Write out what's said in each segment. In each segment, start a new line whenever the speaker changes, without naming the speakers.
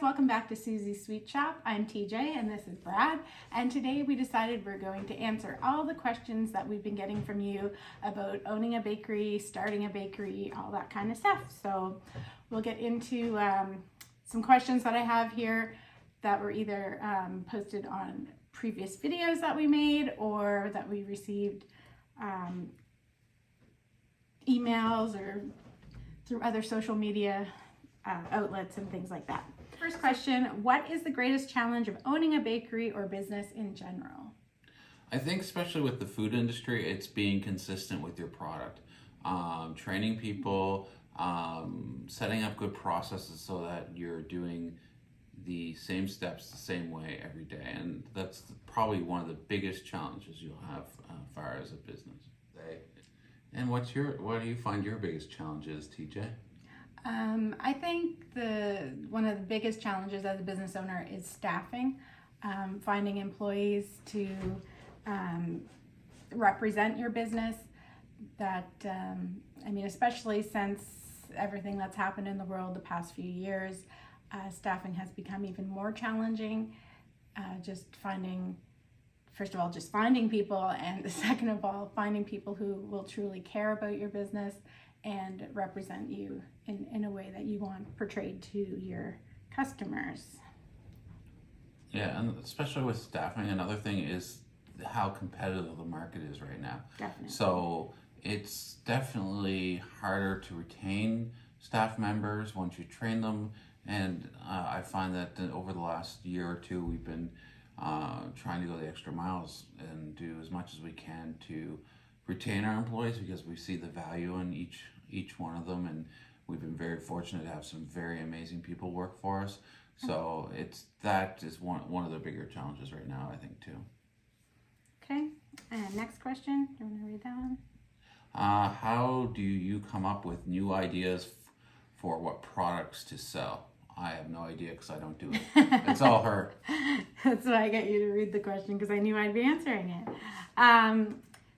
welcome back to Susie's Sweet Shop. I'm TJ and this is Brad, and today we decided we're going to answer all the questions that we've been getting from you about owning a bakery, starting a bakery, all that kind of stuff. So we'll get into some questions that I have here that were either posted on previous videos that we made or that we received emails or through other social media outlets and things like that. First question, what is the greatest challenge of owning a bakery or business in general?
I think especially with the food industry, it's being consistent with your product. Training people, setting up good processes so that you're doing the same steps the same way every day. And that's probably one of the biggest challenges you'll have far as a business. And what do you find your biggest challenges, TJ?
I think one of the biggest challenges as a business owner is staffing, finding employees to represent your business. Especially since everything that's happened in the world the past few years, staffing has become even more challenging. First of all, just finding people, and second of all, finding people who will truly care about your business and represent you in a way that you want portrayed to your customers.
Yeah, and especially with staffing, another thing is how competitive the market is right now.
Definitely.
So it's definitely harder to retain staff members once you train them, and I find that over the last year or two we've been trying to go the extra miles and do as much as we can to retain our employees, because we see the value in each one of them, and we've been very fortunate to have some very amazing people work for us. So that is one of the bigger challenges right now, I think, too.
Okay, and next question. Do you want to read that one?
How do you come up with new ideas for what products to sell? I have no idea because I don't do it. It's all her.
That's why I get you to read the question, because I knew I'd be answering it.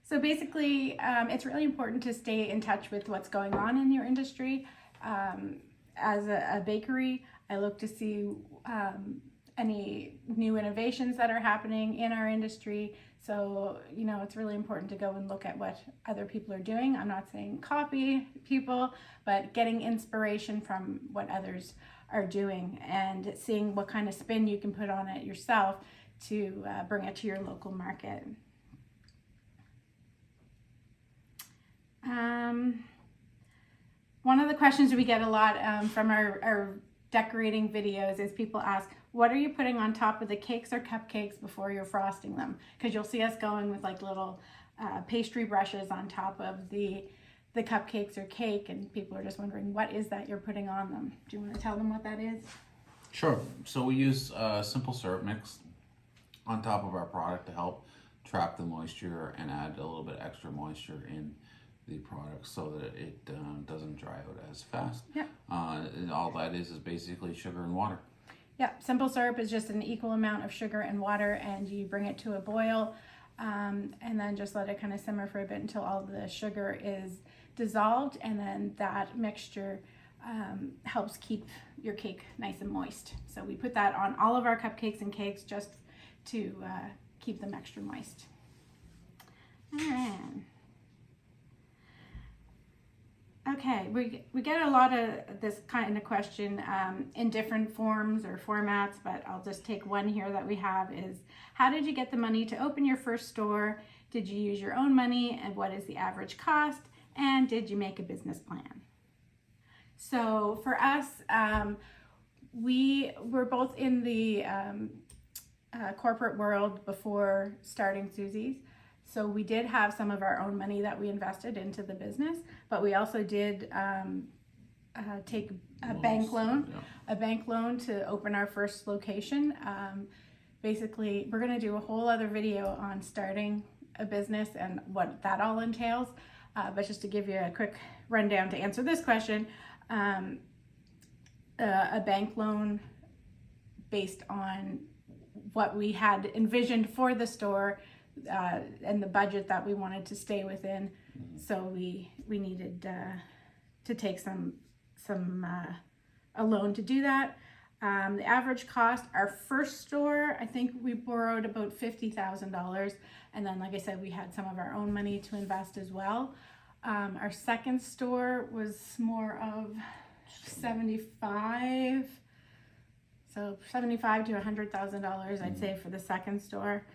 So basically, it's really important to stay in touch with what's going on in your industry. As a bakery, I look to see any new innovations that are happening in our industry. So, it's really important to go and look at what other people are doing. I'm not saying copy people, but getting inspiration from what others are doing and seeing what kind of spin you can put on it yourself to bring it to your local market. One of the questions we get a lot from our decorating videos is people ask, what are you putting on top of the cakes or cupcakes before you're frosting them? Because you'll see us going with like little pastry brushes on top of the cupcakes or cake, and people are just wondering, what is that you're putting on them? Do you want to tell them what that is?
Sure. So we use simple syrup mix on top of our product to help trap the moisture and add a little bit extra moisture in the product so that it doesn't dry out as fast.
Yep.
And all that is basically sugar and water.
Yeah, simple syrup is just an equal amount of sugar and water, and you bring it to a boil and then just let it kind of simmer for a bit until all the sugar is dissolved, and then that mixture helps keep your cake nice and moist. So we put that on all of our cupcakes and cakes just to keep them extra moist. All right. Okay, we get a lot of this kind of question in different forms or formats, but I'll just take one here that we have is, how did you get the money to open your first store? Did you use your own money, and what is the average cost? And did you make a business plan? So for us, we were both in the corporate world before starting Susie's. So we did have some of our own money that we invested into the business, but we also did take a bank loan to open our first location. Basically, we're going to do a whole other video on starting a business and what that all entails. But just to give you a quick rundown to answer this question, a bank loan based on what we had envisioned for the store and the budget that we wanted to stay within. So we needed to take a loan to do that. The average cost, our first store, I think we borrowed about $50,000. And then, like I said, we had some of our own money to invest as well. Our second store was more of 75, so $75 to $100,000, I'd say, for the second store.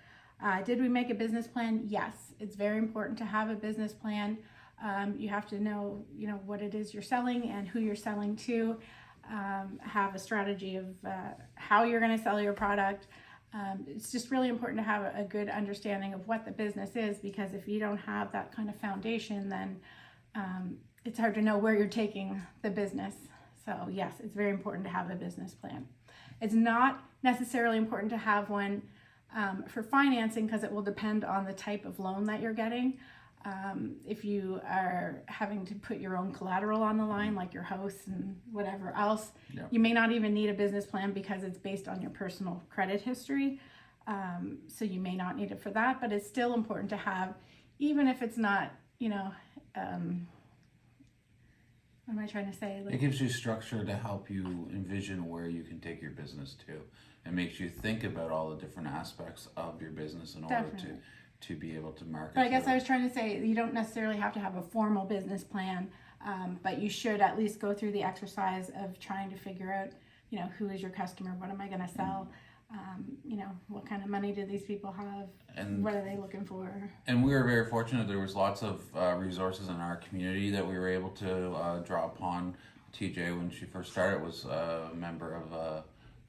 Did we make a business plan? Yes. It's very important to have a business plan. You have to know, what it is you're selling and who you're selling to. Have a strategy of how you're going to sell your product. It's just really important to have a good understanding of what the business is, because if you don't have that kind of foundation, then it's hard to know where you're taking the business. So yes, it's very important to have a business plan. It's not necessarily important to have one for financing, because it will depend on the type of loan that you're getting. If you are having to put your own collateral on the line, like your house and whatever else, you may not even need a business plan because it's based on your personal credit history. So you may not need it for that, but it's still important to have, even if it's not, what am I trying to say?
It gives you structure to help you envision where you can take your business to. It makes you think about all the different aspects of your business in order to be able to market.
But I guess I was trying to say, you don't necessarily have to have a formal business plan, but you should at least go through the exercise of trying to figure out, who is your customer, what am I going to sell, what kind of money do these people have, and what are they looking for. And
we were very fortunate. There was lots of resources in our community that we were able to draw upon. TJ, when she first started, was a member of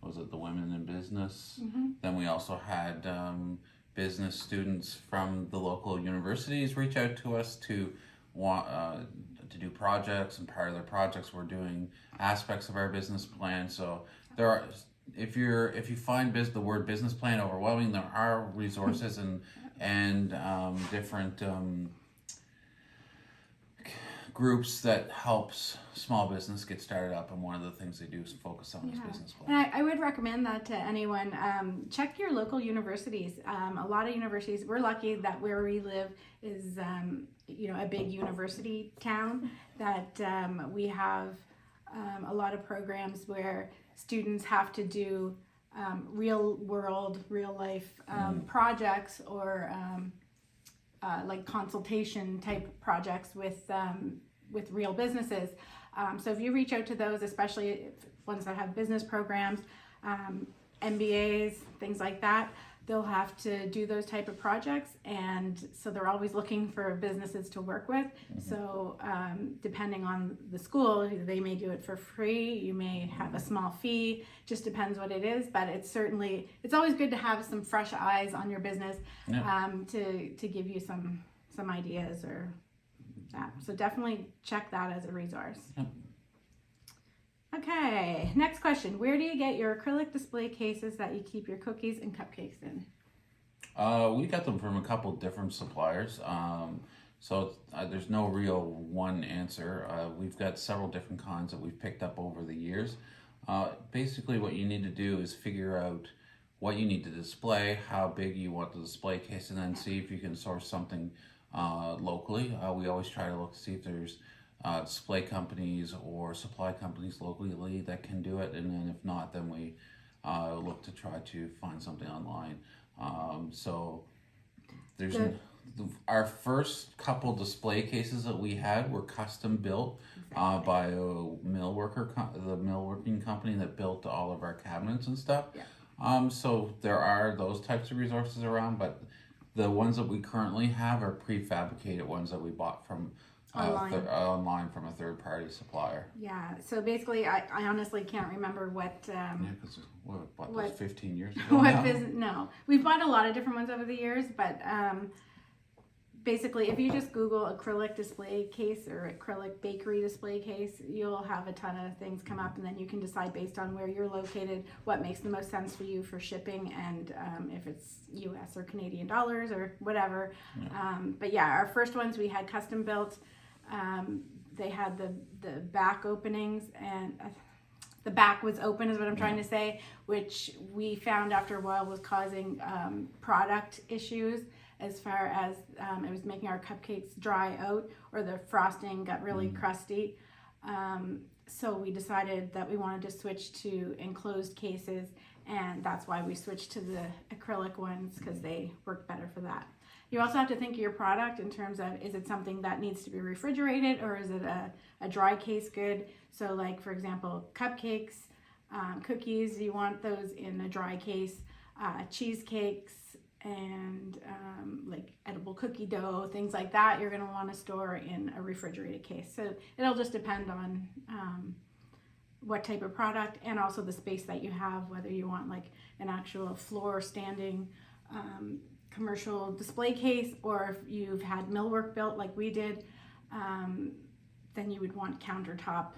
the Women in Business. Then we also had business students from the local universities reach out to us to do projects, and part of their projects we're doing aspects of our business plan. So there are, if you find the word business plan overwhelming, there are resources and different groups that helps small business get started up, and one of the things they do is focus on this business plan.
And I would recommend that to anyone. Check your local universities. A lot of universities, we're lucky that where we live is a big university town, that we have a lot of programs where students have to do real life projects, or like consultation type projects with real businesses. So if you reach out to those, especially ones that have business programs, MBAs, things like that, they'll have to do those type of projects, and so they're always looking for businesses to work with. So depending on the school, they may do it for free, you may have a small fee, just depends what it is, but it's always good to have some fresh eyes on your business, to give you some ideas or that. So definitely check that as a resource. Okay, next question. Where do you get your acrylic display cases that you keep your cookies and cupcakes in?
We got them from a couple different suppliers. So there's no real one answer. We've got several different kinds that we've picked up over the years. Basically what you need to do is figure out what you need to display, how big you want the display case, and then see if you can source something locally. We always try to look to see if there's display companies or supply companies locally that can do it, and then if not, then we look to try to find something online. So there's our first couple display cases that we had were custom built by a the millworking company that built all of our cabinets and stuff. So there are those types of resources around, but the ones that we currently have are prefabricated ones that we bought from online from a third-party supplier. Yeah,
so basically I honestly can't remember what
because what was 15 years ago
no, we've bought a lot of different ones over the years, but basically if you just Google acrylic display case or acrylic bakery display case, you'll have a ton of things come up, and then you can decide based on where you're located what makes the most sense for you for shipping, and if it's US or Canadian dollars or whatever. But yeah, our first ones we had custom built. They had the back openings, and the back was open is what I'm trying to say, which we found after a while was causing product issues, as far as it was making our cupcakes dry out, or the frosting got really crusty. So we decided that we wanted to switch to enclosed cases, and that's why we switched to the acrylic ones, because they work better for that. You also have to think of your product in terms of, is it something that needs to be refrigerated, or is it a dry case good? So like, for example, cupcakes, cookies, you want those in a dry case. Cheesecakes and like edible cookie dough, things like that, you're going to want to store in a refrigerated case. So it'll just depend on what type of product, and also the space that you have, whether you want like an actual floor standing commercial display case, or if you've had millwork built like we did, then you would want countertop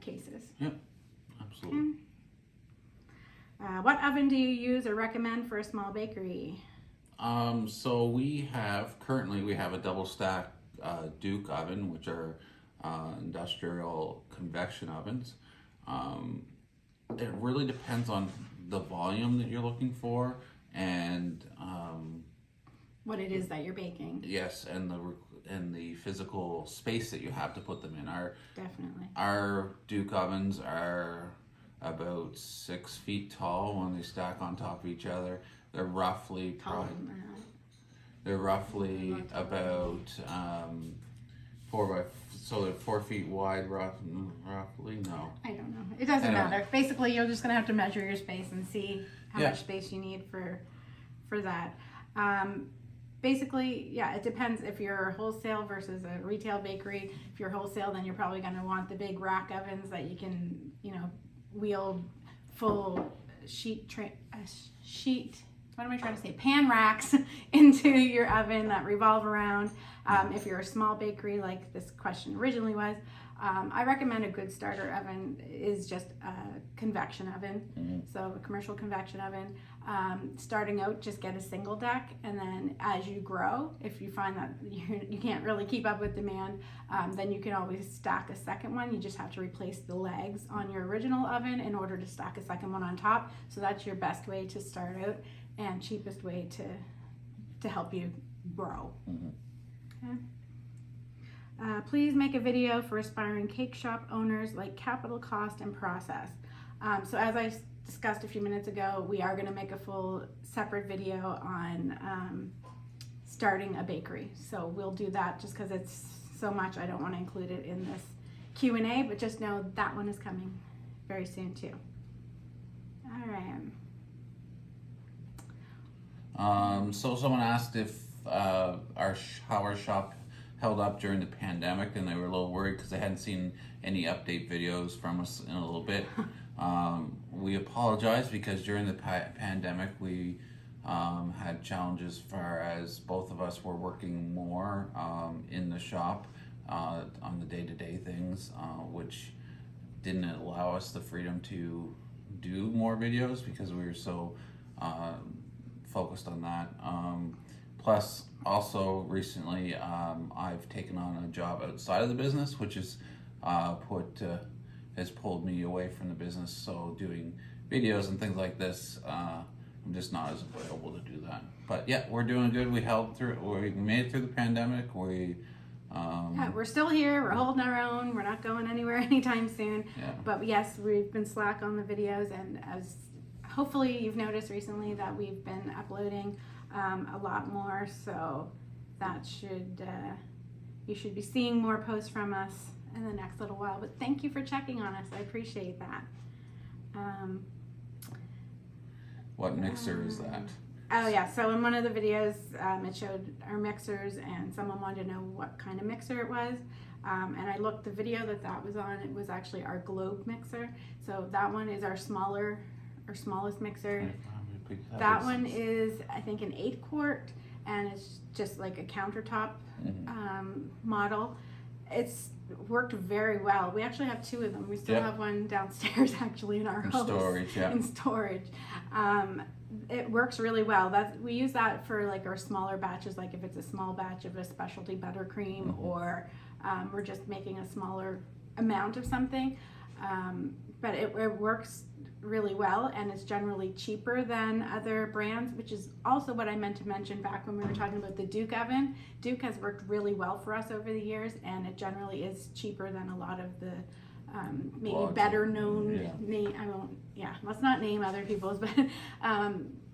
cases.
Yep, absolutely.
Okay. What oven do you use or recommend for a small bakery?
So we currently have a double stack Duke oven, which are industrial convection ovens. It really depends on the volume that you're looking for, and
What it is that you're baking.
yes, and the physical space that you have to put them in.
Definitely.
Our Duke ovens are about 6 feet tall when they stack on top of each other. They're roughly
Taller than that.
they're roughly about 4 feet wide, roughly. No,
I don't know. It doesn't
Anyway.
matter. Basically, you're just gonna have to measure your space and see how
Yeah.
much space you need for that. Basically, yeah, it depends if you're wholesale versus a retail bakery. If you're wholesale, then you're probably gonna want the big rack ovens that you can, wheel full pan racks into your oven that revolve around. If you're a small bakery, like this question originally was, I recommend a good starter oven is just a convection oven. So a commercial convection oven. Starting out, just get a single deck, and then as you grow, if you find that you can't really keep up with demand, then you can always stack a second one. You just have to replace the legs on your original oven in order to stack a second one on top. So that's your best way to start out, and cheapest way to help you grow. Okay. Please make a video for aspiring cake shop owners, like capital cost and process. So as I discussed a few minutes ago, we are going to make a full separate video on starting a bakery. So we'll do that, just because it's so much, I don't want to include it in this Q&A, but just know that one is coming very soon too. All right.
So someone asked if how our shop held up during the pandemic, and they were a little worried because they hadn't seen any update videos from us in a little bit. We apologize, because during the pandemic we had challenges as far as both of us were working more in the shop on the day-to-day things, which didn't allow us the freedom to do more videos because we were so focused on that. Plus, also recently, I've taken on a job outside of the business, which is has pulled me away from the business. So doing videos and things like this, I'm just not as available to do that. But yeah, we're doing good. We held through. We made it through the pandemic.
Yeah, we're still here. We're holding our own. We're not going anywhere anytime soon.
Yeah.
But yes, we've been slack on the videos, and as hopefully you've noticed recently that we've been uploading a lot more. So that you should be seeing more posts from us in the next little while. But thank you for checking on us. I appreciate that.
What mixer is that?
Oh yeah, so in one of the videos, it showed our mixers, and someone wanted to know what kind of mixer it was. And I looked, the video that was on, it was actually our globe mixer. So that one is our smallest mixer. That one is, I think, an 8-quart, and it's just like a countertop model. It's worked very well. We actually have 2 of them. We still have one downstairs actually in our house. In storage. It works really well. We use that for like our smaller batches, like if it's a small batch of a specialty buttercream, or we're just making a smaller amount of something. But it works really well, and it's generally cheaper than other brands, which is also what I meant to mention back when we were talking about the Duke oven. Duke has worked really well for us over the years, and it generally is cheaper than a lot of the maybe
Blogs.
better known
Yeah.
name. I won't. Yeah, let's not name other people's, but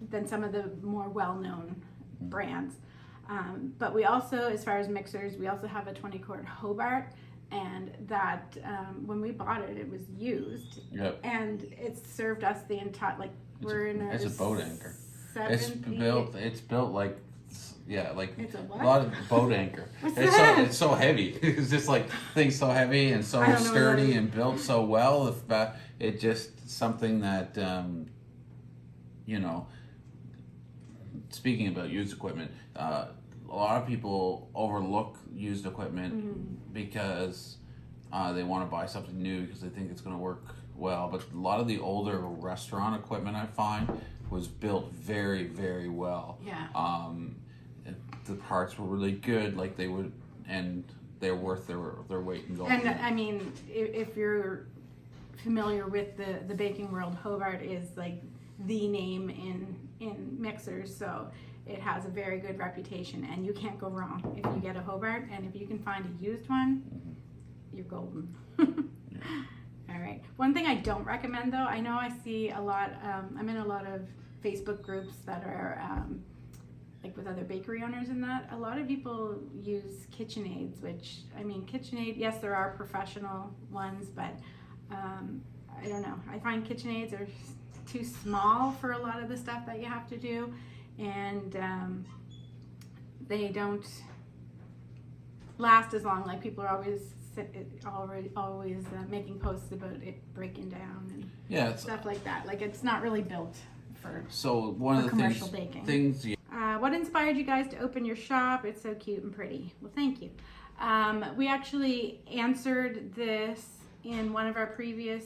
than some of the more well-known brands. But we also, as far as mixers, we also have a 20-quart Hobart, and that when we bought it, it was used,
Yep.
and it served us the entire, like, we're in
It's a boat anchor. It's
seventh,
built like, yeah, like
It's a what?
a lot of boat anchor.
What's
It's
that?
it's so heavy. It's just like things so heavy and so
I don't know what that
sturdy
is.
and built so well. If it just something that you know. Speaking about used equipment, a lot of people overlook used equipment because they want to buy something new because they think it's going to work well. But a lot of the older restaurant equipment I find was built very, very well.
Yeah.
The parts were really good, like they would, and they're worth their weight in gold.
And I mean, if you're familiar with the baking world, Hobart is like the name in mixers, so it has a very good reputation, and you can't go wrong if you get a Hobart. And if you can find a used one, you're golden. All right. One thing I don't recommend, though, I know I see a lot. I'm in a lot of Facebook groups that are like with other bakery owners and that. A lot of people use KitchenAids, which, I mean, KitchenAid, yes, there are professional ones, but I don't know. I find KitchenAids are too small for a lot of the stuff that you have to do, and they don't last as long. Like, people are always making posts about it breaking down and
Yeah, it's,
stuff like that. Like, it's not really built for
so one of the
commercial baking.
things
what inspired you guys to open your shop? It's so cute and pretty. Well, thank you. We actually answered this in one of our previous,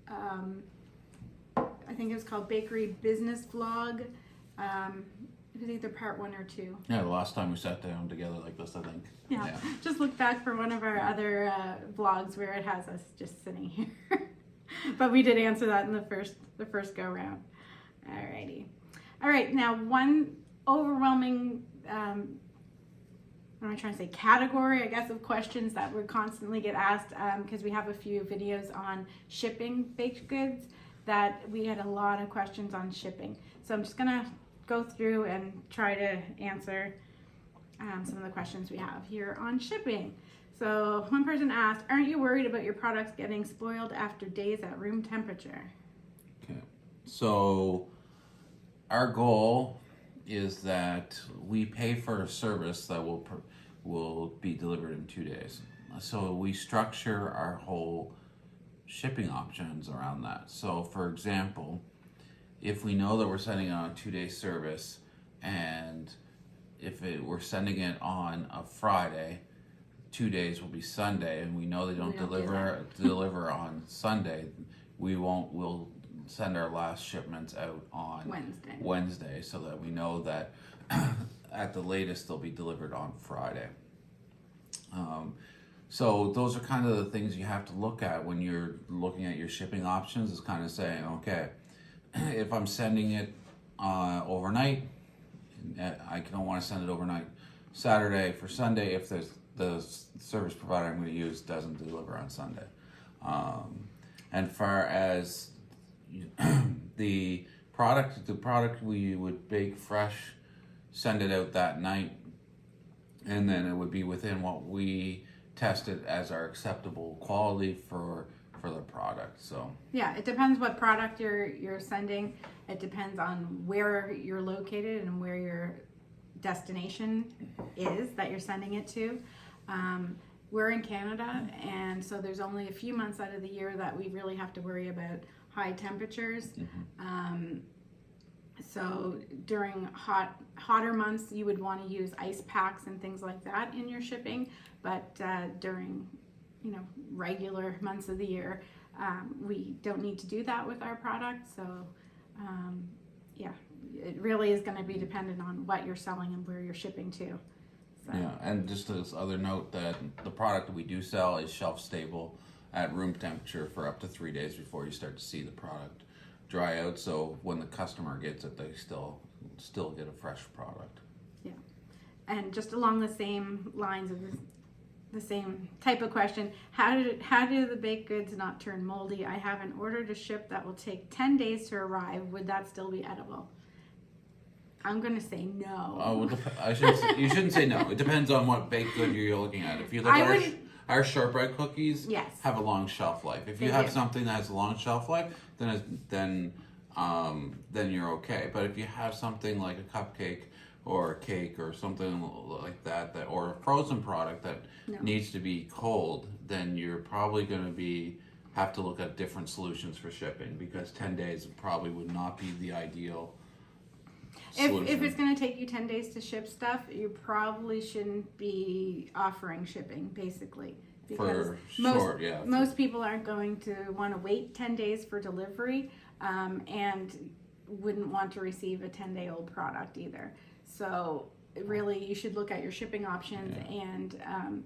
I think it was called Bakery Business Vlog. It was either part 1 or 2.
Yeah, the last time we sat down together like this, I think.
Yeah. Just look back for one of our other vlogs where it has us just sitting here. But we did answer that in the first go round. Alrighty. All right, now one overwhelming, what am I trying to say, category, I guess, of questions that we constantly get asked, because we have a few videos on shipping baked goods, that we had a lot of questions on shipping. So I'm just gonna go through and try to answer some of the questions we have here on shipping. So one person asked, aren't you worried about your products getting spoiled after days at room temperature?
Okay. So our goal is that we pay for a service that will be delivered in 2 days. So we structure our whole shipping options around that. So for example, if we know that we're sending it on a 2-day service, and if we're sending it on a Friday, 2 days will be Sunday, and we know they don't deliver on Sunday, we'll send our last shipments out on Wednesday, so that we know that at the latest they'll be delivered on Friday. So those are kind of the things you have to look at when you're looking at your shipping options, is kind of saying, okay, if I'm sending it overnight, I don't want to send it overnight Saturday for Sunday if the service provider I'm going to use doesn't deliver on Sunday. And far as the product we would bake fresh, send it out that night, and then it would be within what we tested as our acceptable quality for the product. So
yeah, it depends what product you're sending. It depends on where you're located and where your destination is that you're sending it to. We're in Canada, and so there's only a few months out of the year that we really have to worry about high temperatures. So during hotter months, you would want to use ice packs and things like that in your shipping. But during regular months of the year, we don't need to do that with our product. So yeah, it really is going to be dependent on what you're selling and where you're shipping to. So.
Yeah, and just this other note that the product that we do sell is shelf stable at room temperature for up to 3 days before you start to see the product dry out, so when the customer gets it, they still get a fresh product.
Yeah. And just along the same lines of the same type of question, how do the baked goods not turn moldy? I have an order to ship that will take 10 days to arrive. Would that still be edible? I'm going to say no.
Oh, you shouldn't say no. It depends on what baked good you're looking at. If you look at our shortbread cookies,
yes,
have a long shelf life. If you have something that has a long shelf life, then you're okay. But if you have something like a cupcake or a cake or something like that or a frozen product that needs to be cold, then you're probably going to have to look at different solutions for shipping, because 10 days probably would not be the ideal solution.
If it's going to take you 10 days to ship stuff, you probably shouldn't be offering shipping, basically. Because most people aren't going to want to wait 10 days for delivery, and wouldn't want to receive a 10-day-old product either. So really, you should look at your shipping options, and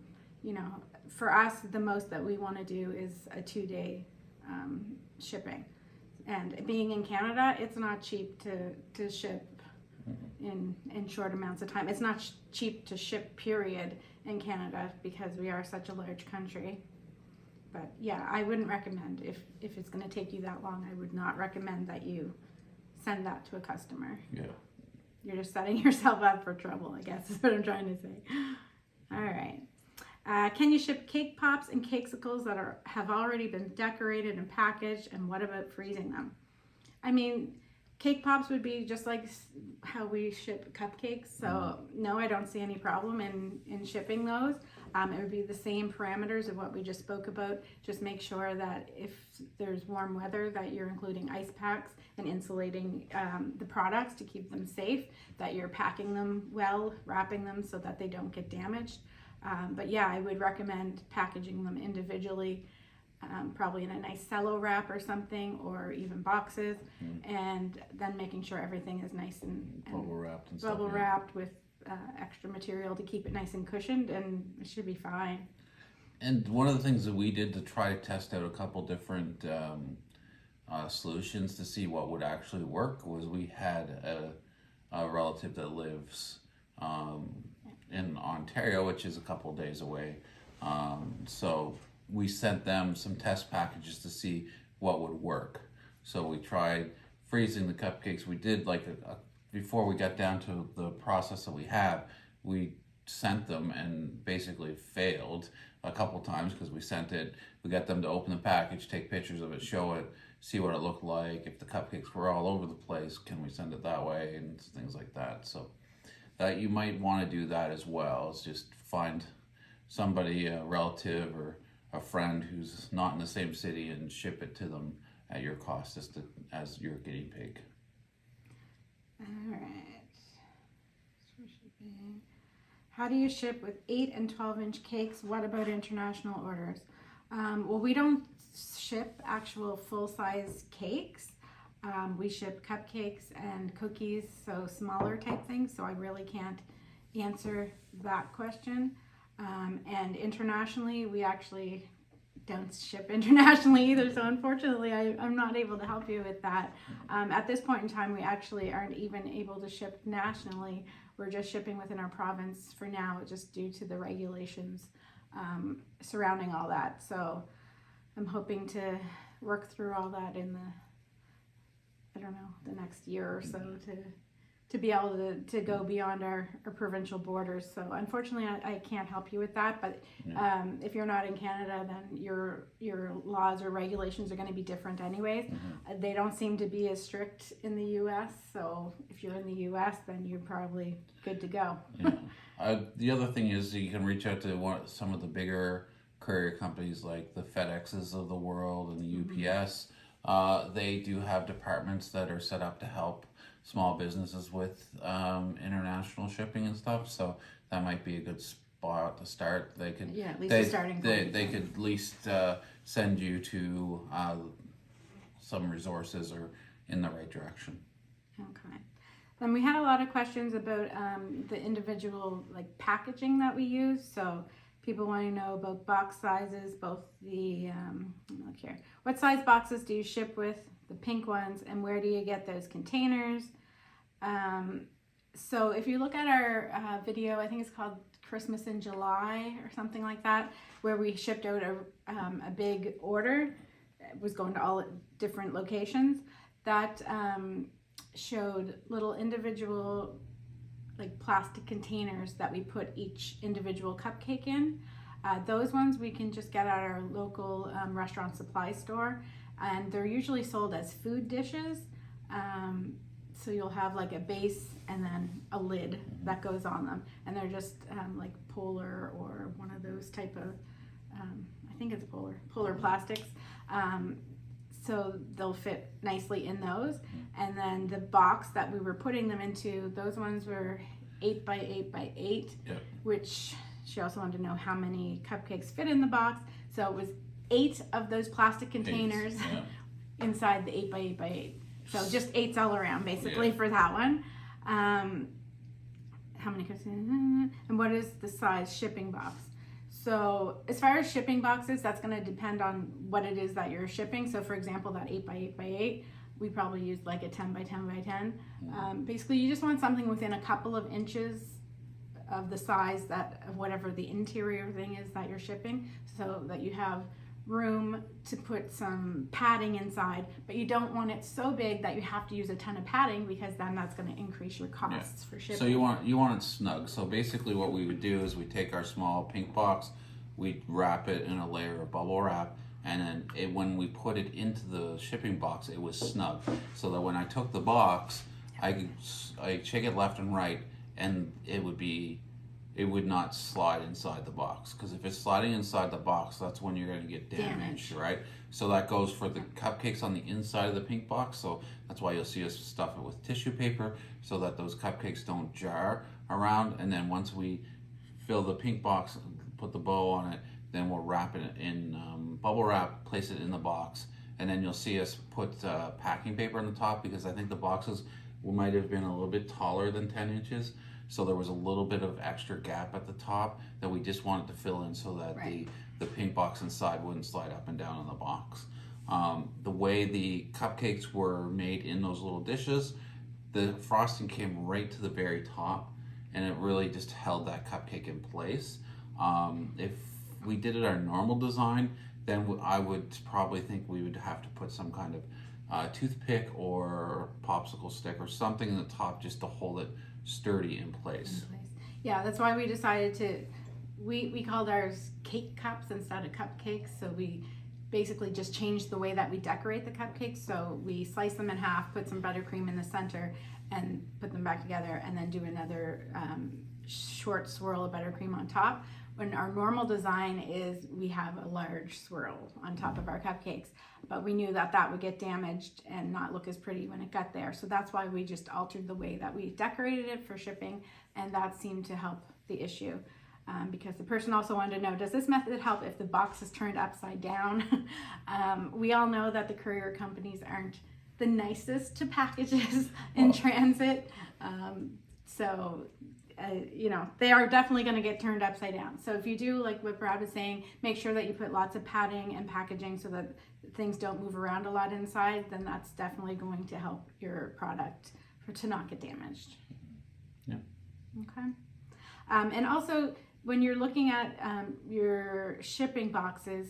for us, the most that we want to do is a 2-day shipping. And being in Canada, it's not cheap to ship in short amounts of time. It's not cheap to ship, period, in Canada, because we are such a large country. But yeah, I wouldn't recommend, if it's going to take you that long, I would not recommend that you send that to a customer.
Yeah.
You're just setting yourself up for trouble, I guess, is what I'm trying to say. All right. Can you ship cake pops and cakesicles that have already been decorated and packaged, and what about freezing them? I mean, cake pops would be just like how we ship cupcakes, so no, I don't see any problem in shipping those. It would be the same parameters of what we just spoke about. Just make sure that if there's warm weather, that you're including ice packs and insulating the products to keep them safe, that you're packing them well, wrapping them so that they don't get damaged. But yeah, I would recommend packaging them individually, probably in a nice cello wrap or something, or even boxes, and then making sure everything is nice and bubble wrapped with extra material to keep it nice and cushioned, and it should be fine.
And one of the things that we did to try to test out a couple different solutions to see what would actually work was we had a relative that lives in Ontario, which is a couple days away. So we sent them some test packages to see what would work. So we tried freezing the cupcakes. We did before we got down to the process that we have, we sent them and basically failed a couple times, because we got them to open the package, take pictures of it, show it, see what it looked like. If the cupcakes were all over the place, can we send it that way, and things like that. So you might want to do that as well. Is just find somebody, a relative or a friend who's not in the same city, and ship it to them at your cost as your guinea pig.
All right. How do you ship with 8 and 12-inch cakes? What about international orders? Well, we don't ship actual full-size cakes. We ship cupcakes and cookies, so smaller type things, so I really can't answer that question. And internationally, we actually don't ship internationally either, so unfortunately I'm not able to help you with that. At this point in time, we actually aren't even able to ship nationally. We're just shipping within our province for now, just due to the regulations surrounding all that. So I'm hoping to work through all that in the next year or so to be able to go beyond our provincial borders. So unfortunately, I can't help you with that. But if you're not in Canada, then your laws or regulations are going to be different anyways. They don't seem to be as strict in the U.S. So if you're in the U.S., then you're probably good to go.
The other thing is you can reach out to some of the bigger courier companies like the FedExes of the world and the UPS. They do have departments that are set up to help small businesses with international shipping and stuff, so that might be a good spot to start. They could
at least a starting point.
They could at least send you to some resources or in the right direction.
Okay. Then we had a lot of questions about the individual packaging that we use. So People want to know about box sizes, both the, look here. What size boxes do you ship with? The pink ones, and where do you get those containers? So if you look at our video, I think it's called Christmas in July or something like that, where we shipped out a big order. It was going to all different locations. That showed little individual like plastic containers that we put each individual cupcake in. Those ones we can just get at our local restaurant supply store, and they're usually sold as food dishes. So you'll have like a base and then a lid that goes on them, and they're just like polar or one of those type of, I think it's polar plastics. So they'll fit nicely in those. And then the box that we were putting them into, those ones were 8 by 8 by 8,
Yep.
which she also wanted to know how many cupcakes fit in the box. So it was 8 of those plastic containers inside the 8 by 8 by 8. So just 8s all around basically for that one. How many cupcakes? And what is the size shipping box? So as far as shipping boxes, that's going to depend on what it is that you're shipping. So for example, that 8 by 8 by 8, we probably used like a 10 by 10 by 10. Basically, you just want something within a couple of inches of the size of whatever the interior thing is that you're shipping, so that you have room to put some padding inside, but you don't want it so big that you have to use a ton of padding, because then that's going to increase your costs for shipping.
So you want it snug. So basically what we would do is we take our small pink box, we wrap it in a layer of bubble wrap, and then when we put it into the shipping box, it was snug. So that when I took the box, I shake it left and right, and it would not slide inside the box, because if it's sliding inside the box, that's when you're going to get damaged, right? So that goes for the cupcakes on the inside of the pink box. So that's why you'll see us stuff it with tissue paper, so that those cupcakes don't jar around. And then once we fill the pink box, put the bow on it, then we'll wrap it in bubble wrap, place it in the box, and then you'll see us put packing paper on the top, because I think the boxes might have been a little bit taller than 10 inches. So there was a little bit of extra gap at the top that we just wanted to fill in, so that the pink box inside wouldn't slide up and down in the box. The way the cupcakes were made in those little dishes, the frosting came right to the very top, and it really just held that cupcake in place. If we did it our normal design, then I would probably think we would have to put some kind of toothpick or popsicle stick or something in the top just to hold it sturdy in place.
Yeah, that's why we decided to, we called ours cake cups instead of cupcakes. So we basically just changed the way that we decorate the cupcakes. So we slice them in half, put some buttercream in the center, and put them back together, and then do another short swirl of buttercream on top. When our normal design is we have a large swirl on top of our cupcakes, but we knew that that would get damaged and not look as pretty when it got there. So that's why we just altered the way that we decorated it for shipping, and that seemed to help the issue. Because the person also wanted to know, does this method help if the box is turned upside down? We all know that the courier companies aren't the nicest to packages in transit. They are definitely going to get turned upside down. So if you do, like what Brad was saying, make sure that you put lots of padding and packaging so that things don't move around a lot inside, then that's definitely going to help your product to not get damaged.
Yeah.
Okay. And also, when you're looking at your shipping boxes,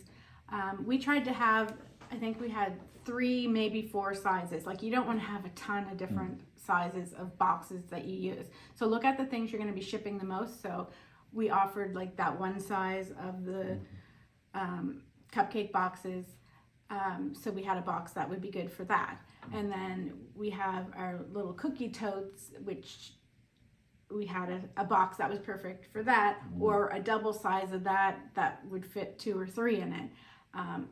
we tried to have, I think we had 3, maybe 4 sizes. Like, you don't want to have a ton of different sizes of boxes that you use. So look at the things you're going to be shipping the most. So we offered like that one size of the cupcake boxes. So we had a box that would be good for that. And then we have our little cookie totes, which we had a box that was perfect for that, or a double size of that would fit 2 or 3 in it.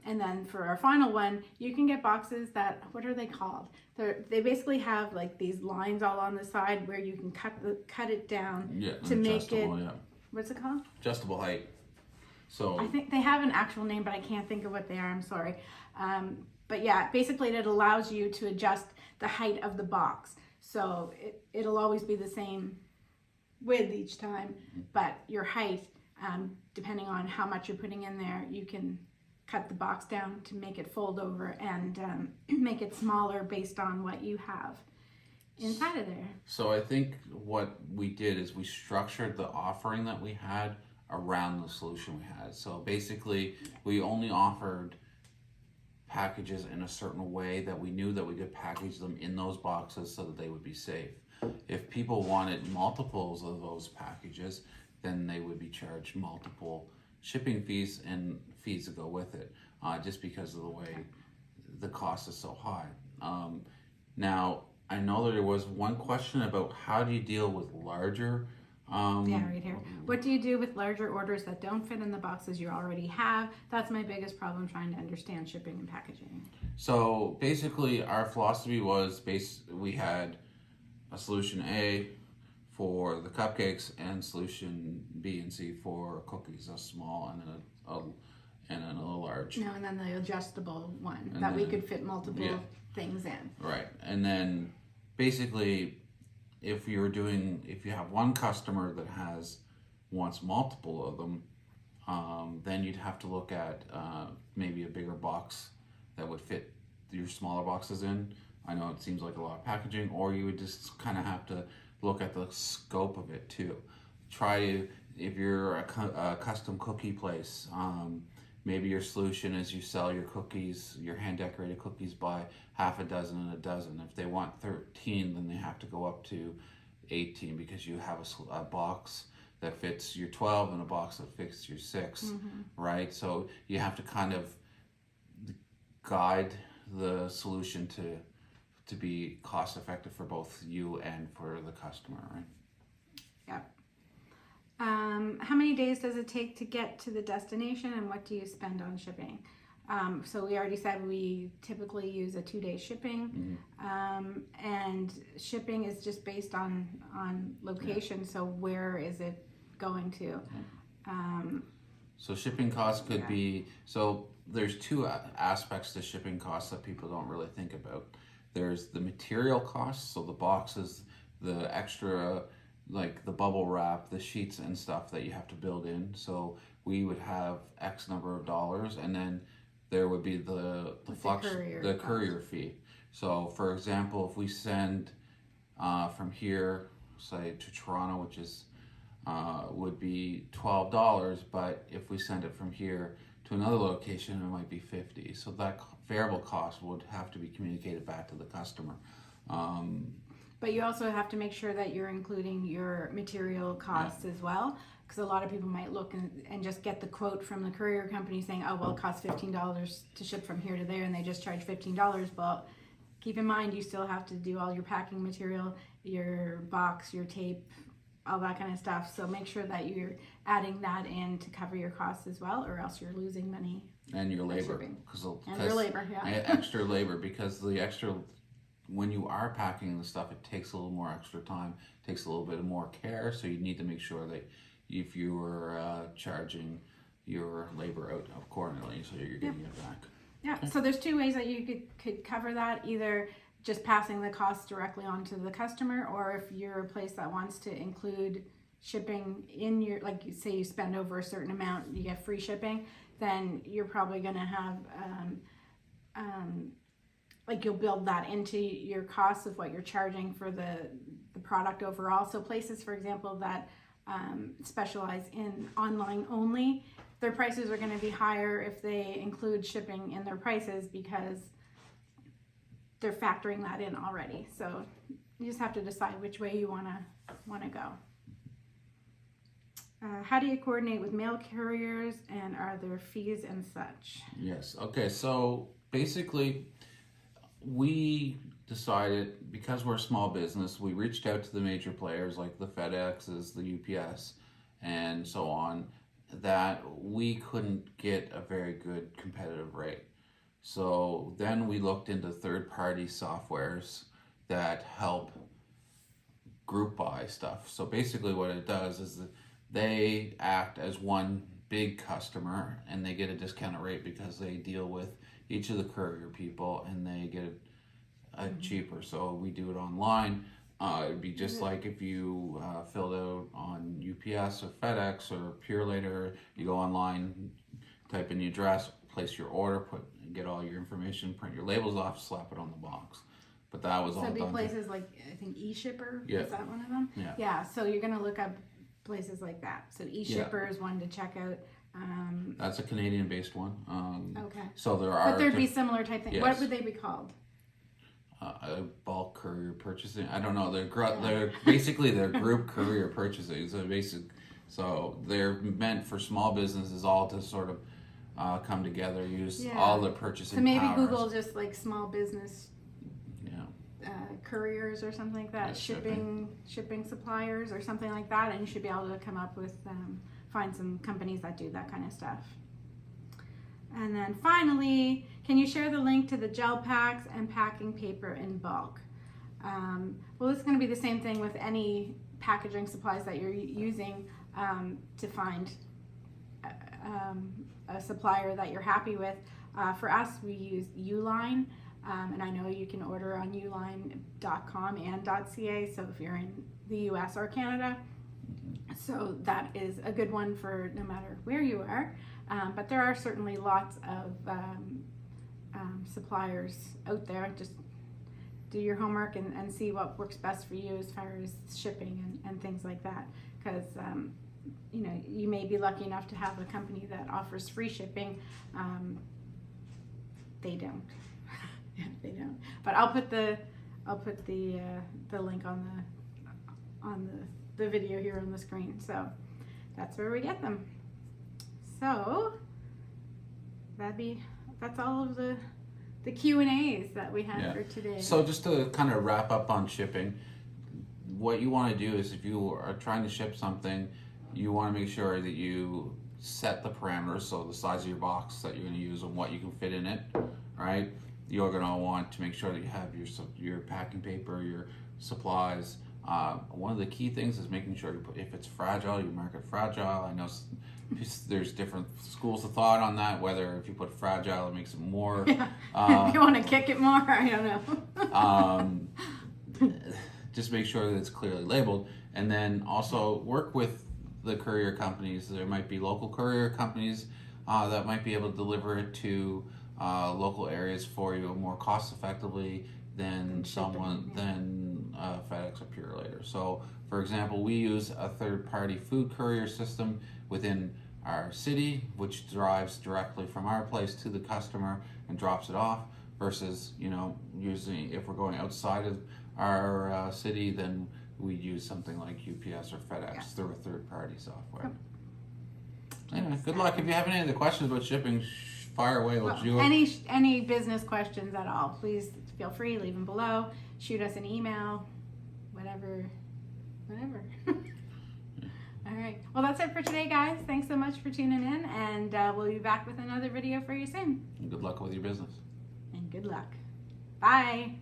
And then for our final one, you can get boxes that, what are they called? They basically have like these lines all on the side where you can cut it down to make it, what's it called?
Adjustable height. So
I think they have an actual name, but I can't think of what they are, I'm sorry. But yeah, basically it allows you to adjust the height of the box. So it'll always be the same width each time, but your height Depending on how much you're putting in there, you can cut the box down to make it fold over and make it smaller based on what you have inside of there.
So I think what we did is we structured the offering that we had around the solution we had. So basically, we only offered packages in a certain way that we knew that we could package them in those boxes so that they would be safe. If people wanted multiples of those packages, then they would be charged multiple shipping fees and fees that go with it, just because of the way the cost is so high. Now, I know that there was one question about how do you deal with larger
right here. What do you do with larger orders that don't fit in the boxes you already have? That's my biggest problem, trying to understand shipping and packaging.
So basically, our philosophy was we had a solution A for the cupcakes and solution B and C for cookies, a small and then a large.
No, and then the adjustable one
And
that we
then-
could fit multiple things in.
Right, and then basically, if you have one customer that wants multiple of them, then you'd have to look at maybe a bigger box that would fit your smaller boxes in. I know it seems like a lot of packaging, or you would just kind of have to look at the scope of it too. If you're a custom cookie place, maybe your solution is you sell your cookies, your hand decorated cookies by half a dozen and a dozen. If they want 13, then they have to go up to 18 because you have a box that fits your 12 and a box that fits your 6, right? So you have to kind of guide the solution to be cost effective for both you and for the customer, right?
Yep. How many days does it take to get to the destination, and what do you spend on shipping? So we already said we typically use a 2-day shipping, and shipping is just based on location. So where is it going to?
So shipping costs could be, so there's two aspects to shipping costs that people don't really think about. There's the material costs, so the boxes, the extra, like the bubble wrap, the sheets and stuff that you have to build in. So we would have X number of dollars, and then there would be the courier fee. So for example, if we send from here, say to Toronto, which is would be $12, but if we send it from here to another location, it might be $50. So that variable cost would have to be communicated back to the customer.
But you also have to make sure that you're including your material costs as well, because a lot of people might look and just get the quote from the courier company saying, oh, well, it costs $15 to ship from here to there, and they just charge $15. Well, keep in mind, you still have to do all your packing material, your box, your tape, all that kind of stuff. So make sure that you're adding that in to cover your costs as well, or else you're losing money.
And your labor.
And your labor,
extra labor, because when you are packing the stuff, it takes a little more extra time, takes a little bit more care, so you need to make sure that if you're charging your labor out accordingly, so you're getting it back.
Yeah, so there's two ways that you could cover that, either just passing the cost directly on to the customer, or if you're a place that wants to include shipping in your, like you say you spend over a certain amount, you get free shipping, then you're probably going to have like you'll build that into your costs of what you're charging for the product overall. So places, for example, that specialize in online only, their prices are going to be higher if they include shipping in their prices, because they're factoring that in already. So you just have to decide which way you want to go. How do you coordinate with mail carriers, and are there fees and such?
Yes. Okay. So basically, we decided, because we're a small business, we reached out to the major players like the FedExes, the UPS, and so on, that we couldn't get a very good competitive rate. So then we looked into third-party softwares that help group buy stuff. So basically what it does is that they act as one big customer, and they get a discounted rate because they deal with each of the courier people, and they get it cheaper. So we do it online, It'd be just like if you filled out on UPS or FedEx or Purelator. You go online, type in the address, place your order, get all your information, print your labels off, slap it on the box. But that was
So
all
it'd be
done.
places like, I think eShipper,
Yeah.
is that one of them?
Yeah.
Yeah, so you're gonna look up places like that. So eShipper is one to check out.
That's a Canadian-based one.
Okay.
So there are.
But there'd be similar type things.
Yes.
What would they be called?
Bulk courier purchasing. I don't know. They're basically they're group courier purchasing. So they're meant for small businesses all to sort of come together, use all the purchasing.
So maybe
powers.
Google just like small business. Couriers or something like that, shipping suppliers or something like that, and you should be able to come up with find some companies that do that kind of stuff. And then finally, can you share the link to the gel packs and packing paper in bulk? Well, it's going to be the same thing with any packaging supplies that you're using to find a supplier that you're happy with. For us, we use Uline. And I know you can order on uline.com and .ca, so if you're in the US or Canada. So that is a good one for no matter where you are. But there are certainly lots of suppliers out there. Just do your homework and see what works best for you as far as shipping and things like that. Because you know, you may be lucky enough to have a company that offers free shipping. They don't. They don't. But I'll put the link on the video here on the screen. So that's where we get them. So that's all of the Q&As that we have for today.
So just to kind of wrap up on shipping, what you want to do is if you are trying to ship something, you want to make sure that you set the parameters, so the size of your box that you're going to use and what you can fit in it, right? You're going to want to make sure that you have your packing paper, your supplies. One of the key things is making sure if it's fragile, you mark it fragile. I know there's different schools of thought on that, whether if you put fragile, it makes it more.
If you want to kick it more, I don't
know. Just make sure that it's clearly labeled. And then also work with the courier companies. There might be local courier companies that might be able to deliver it to local areas for you more cost effectively than FedEx or Purelator. So, for example, we use a third-party food courier system within our city, which drives directly from our place to the customer and drops it off. Versus, usually if we're going outside of our city, then we use something like UPS or FedEx through a third-party software. Anyway, good luck. If you have any other questions about shipping, fire away.
Any business questions at all, please feel free, leave them below, shoot us an email, whatever. All right, well, that's it for today, guys. Thanks so much for tuning in, and we'll be back with another video for you soon.
Good luck with your business.
And good luck. Bye.